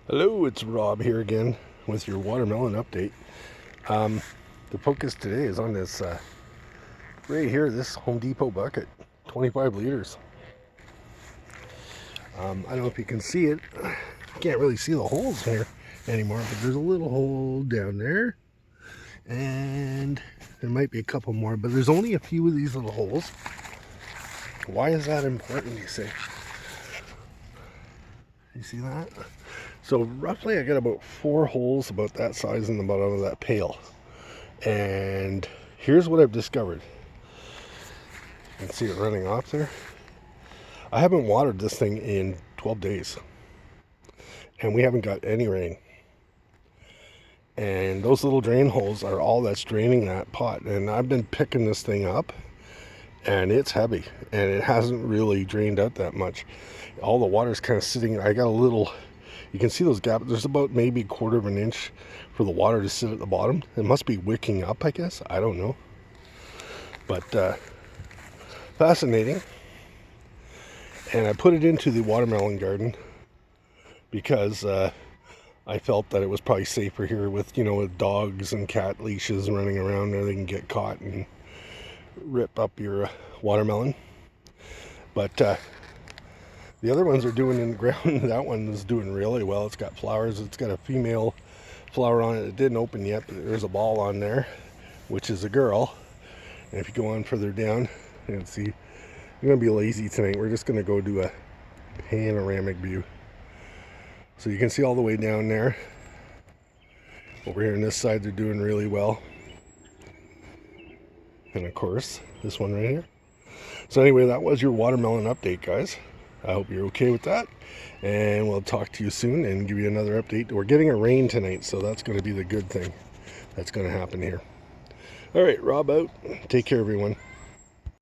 Hello, it's Rob here again with your watermelon update. The focus today is on this right here, this Home Depot bucket, 25 liters. I don't know if you can see it. You can't really see the holes here anymore, but there's a little hole down there, and there might be a couple more, but there's only a few of these little holes. Why is that important, you say? You see that? So roughly I got about 4 holes about that size in the bottom of that pail. And here's what I've discovered. You can see it running off there. I haven't watered this thing in 12 days. And we haven't got any rain. And those little drain holes are all that's draining that pot. And I've been picking this thing up, and it's heavy. And it hasn't really drained out that much. All the water's kind of sitting. I got a little... You can see those gaps. There's about maybe 1/4 of an inch for the water to sit at the bottom. It must be wicking up, I guess. I don't know. But fascinating. And I put it into the watermelon garden because I felt that it was probably safer here with, with dogs and cat leashes running around there. They can get caught and rip up your watermelon. But the other ones are doing in the ground. That one is doing really well. It's got flowers. It's got a female flower on it. It didn't open yet, but there's a ball on there, which is a girl. And if you go on further down, you can see, I'm going to be lazy tonight. We're just going to go do a panoramic view. So you can see all the way down there. Over here on this side, they're doing really well. And of course, this one right here. So anyway, that was your watermelon update, guys. I hope you're okay with that, and we'll talk to you soon and give you another update. We're getting a rain tonight, so that's going to be the good thing that's going to happen here. All right, Rob out. Take care, everyone.